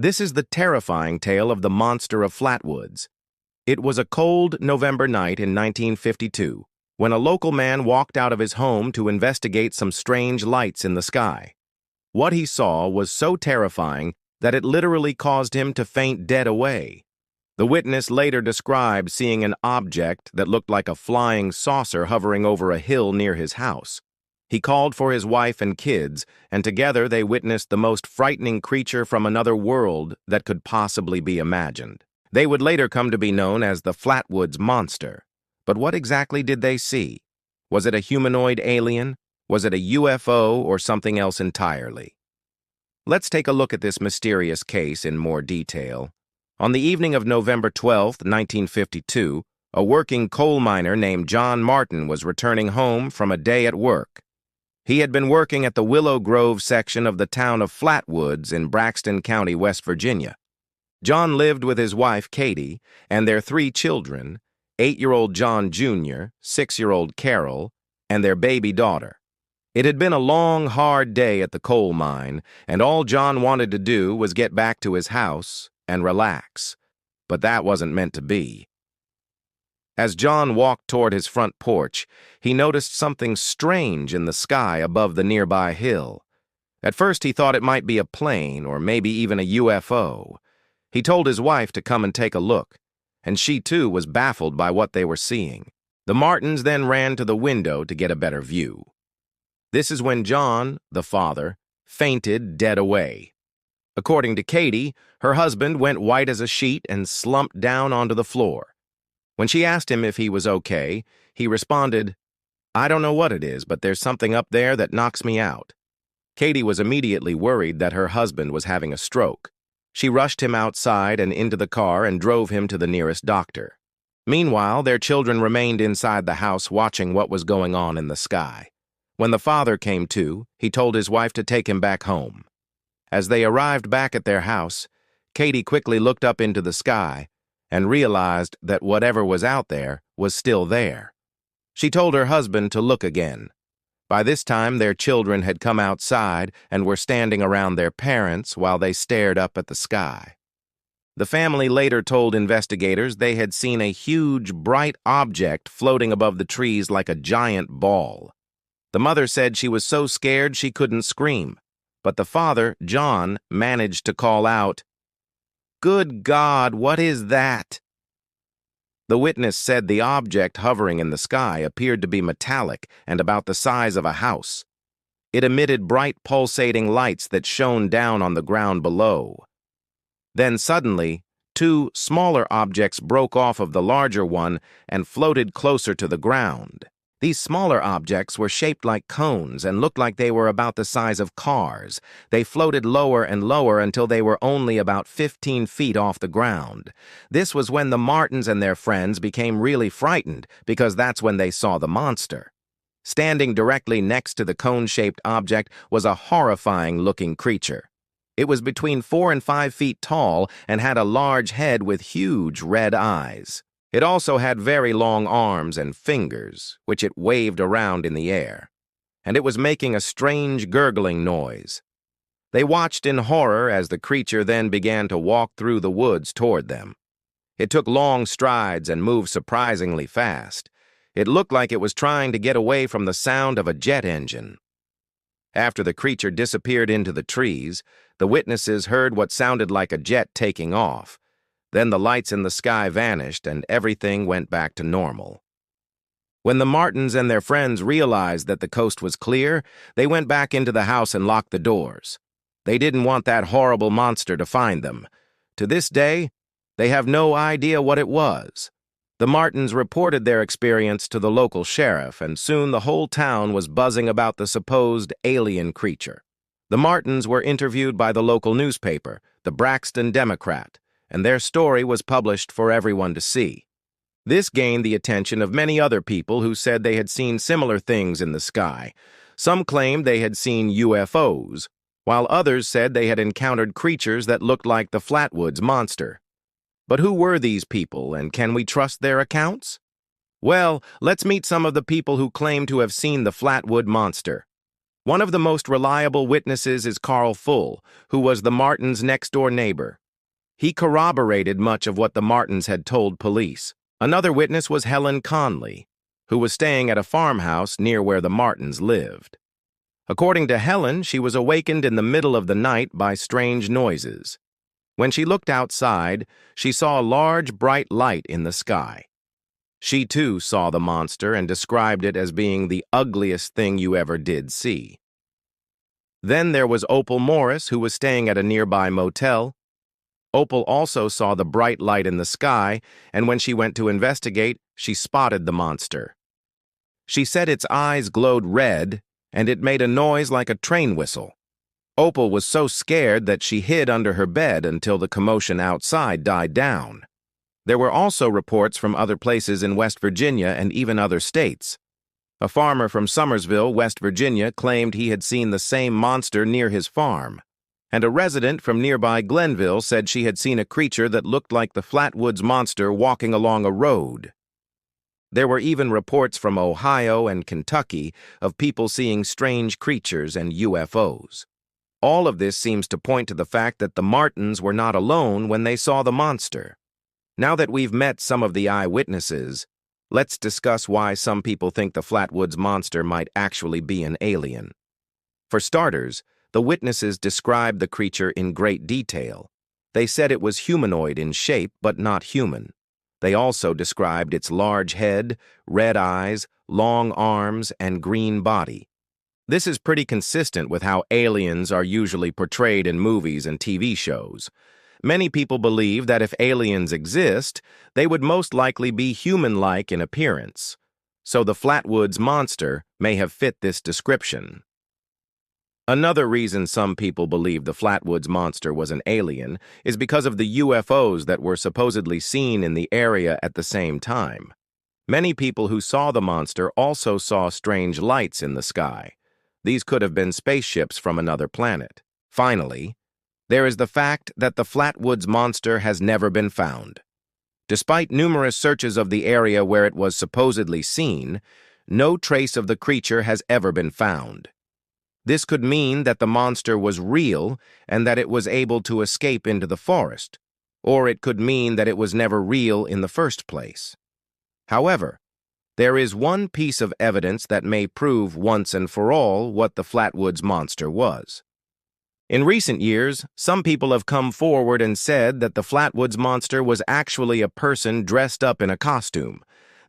This is the terrifying tale of the monster of Flatwoods. It was a cold November night in 1952 when a local man walked out of his home to investigate some strange lights in the sky. What he saw was so terrifying that it literally caused him to faint dead away. The witness later described seeing an object that looked like a flying saucer hovering over a hill near his house. He called for his wife and kids, and together they witnessed the most frightening creature from another world that could possibly be imagined. They would later come to be known as the Flatwoods Monster. But what exactly did they see? Was it a humanoid alien? Was it a UFO or something else entirely? Let's take a look at this mysterious case in more detail. On the evening of November 12, 1952, a working coal miner named John Martin was returning home from a day at work. He had been working at the Willow Grove section of the town of Flatwoods in Braxton County, West Virginia. John lived with his wife, Katie, and their 3 children, 8-year-old John Jr., 6-year-old Carol, and their baby daughter. It had been a long, hard day at the coal mine, and all John wanted to do was get back to his house and relax. But that wasn't meant to be. As John walked toward his front porch, he noticed something strange in the sky above the nearby hill. At first he thought it might be a plane or maybe even a UFO. He told his wife to come and take a look, and she too was baffled by what they were seeing. The Martins then ran to the window to get a better view. This is when John, the father, fainted dead away. According to Katie, her husband went white as a sheet and slumped down onto the floor. When she asked him if he was okay, he responded, "I don't know what it is, but there's something up there that knocks me out." Katie was immediately worried that her husband was having a stroke. She rushed him outside and into the car and drove him to the nearest doctor. Meanwhile, their children remained inside the house watching what was going on in the sky. When the father came to, he told his wife to take him back home. As they arrived back at their house, Katie quickly looked up into the sky and realized that whatever was out there was still there. She told her husband to look again. By this time, their children had come outside and were standing around their parents while they stared up at the sky. The family later told investigators they had seen a huge, bright object floating above the trees like a giant ball. The mother said she was so scared she couldn't scream, but the father, John, managed to call out, "Good God, what is that?" The witness said the object hovering in the sky appeared to be metallic and about the size of a house. It emitted bright pulsating lights that shone down on the ground below. Then suddenly, 2 smaller objects broke off of the larger one and floated closer to the ground. These smaller objects were shaped like cones and looked like they were about the size of cars. They floated lower and lower until they were only about 15 feet off the ground. This was when the Martins and their friends became really frightened because that's when they saw the monster. Standing directly next to the cone-shaped object was a horrifying-looking creature. It was between 4 and 5 feet tall and had a large head with huge red eyes. It also had very long arms and fingers, which it waved around in the air, and it was making a strange gurgling noise. They watched in horror as the creature then began to walk through the woods toward them. It took long strides and moved surprisingly fast. It looked like it was trying to get away from the sound of a jet engine. After the creature disappeared into the trees, the witnesses heard what sounded like a jet taking off. Then the lights in the sky vanished and everything went back to normal. When the Martins and their friends realized that the coast was clear, they went back into the house and locked the doors. They didn't want that horrible monster to find them. To this day, they have no idea what it was. The Martins reported their experience to the local sheriff, and soon the whole town was buzzing about the supposed alien creature. The Martins were interviewed by the local newspaper, the Braxton Democrat, and their story was published for everyone to see. This gained the attention of many other people who said they had seen similar things in the sky. Some claimed they had seen UFOs, while others said they had encountered creatures that looked like the Flatwoods Monster. But who were these people, and can we trust their accounts? Well, let's meet some of the people who claim to have seen the Flatwood Monster. One of the most reliable witnesses is Carl Full, who was the Martins' next-door neighbor. He corroborated much of what the Martins had told police. Another witness was Helen Conley, who was staying at a farmhouse near where the Martins lived. According to Helen, she was awakened in the middle of the night by strange noises. When she looked outside, she saw a large, bright light in the sky. She, too, saw the monster and described it as being the ugliest thing you ever did see. Then there was Opal Morris, who was staying at a nearby motel. Opal also saw the bright light in the sky, and when she went to investigate, she spotted the monster. She said its eyes glowed red, and it made a noise like a train whistle. Opal was so scared that she hid under her bed until the commotion outside died down. There were also reports from other places in West Virginia and even other states. A farmer from Summersville, West Virginia, claimed he had seen the same monster near his farm, and a resident from nearby Glenville said she had seen a creature that looked like the Flatwoods Monster walking along a road. There were even reports from Ohio and Kentucky of people seeing strange creatures and UFOs. All of this seems to point to the fact that the Martins were not alone when they saw the monster. Now that we've met some of the eyewitnesses, let's discuss why some people think the Flatwoods Monster might actually be an alien. For starters, the witnesses described the creature in great detail. They said it was humanoid in shape, but not human. They also described its large head, red eyes, long arms, and green body. This is pretty consistent with how aliens are usually portrayed in movies and TV shows. Many people believe that if aliens exist, they would most likely be human-like in appearance. So the Flatwoods Monster may have fit this description. Another reason some people believe the Flatwoods Monster was an alien is because of the UFOs that were supposedly seen in the area at the same time. Many people who saw the monster also saw strange lights in the sky. These could have been spaceships from another planet. Finally, there is the fact that the Flatwoods Monster has never been found. Despite numerous searches of the area where it was supposedly seen, no trace of the creature has ever been found. This could mean that the monster was real and that it was able to escape into the forest, or it could mean that it was never real in the first place. However, there is one piece of evidence that may prove once and for all what the Flatwoods Monster was. In recent years, some people have come forward and said that the Flatwoods Monster was actually a person dressed up in a costume.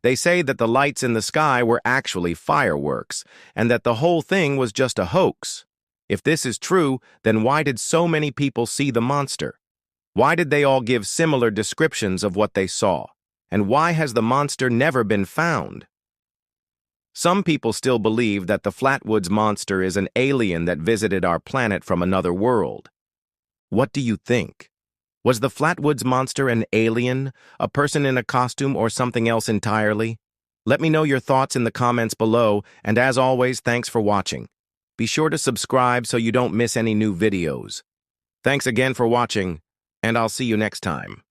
They say that the lights in the sky were actually fireworks, and that the whole thing was just a hoax. If this is true, then why did so many people see the monster? Why did they all give similar descriptions of what they saw? And why has the monster never been found? Some people still believe that the Flatwoods Monster is an alien that visited our planet from another world. What do you think? Was the Flatwoods Monster an alien, a person in a costume, or something else entirely? Let me know your thoughts in the comments below, and as always, thanks for watching. Be sure to subscribe so you don't miss any new videos. Thanks again for watching, and I'll see you next time.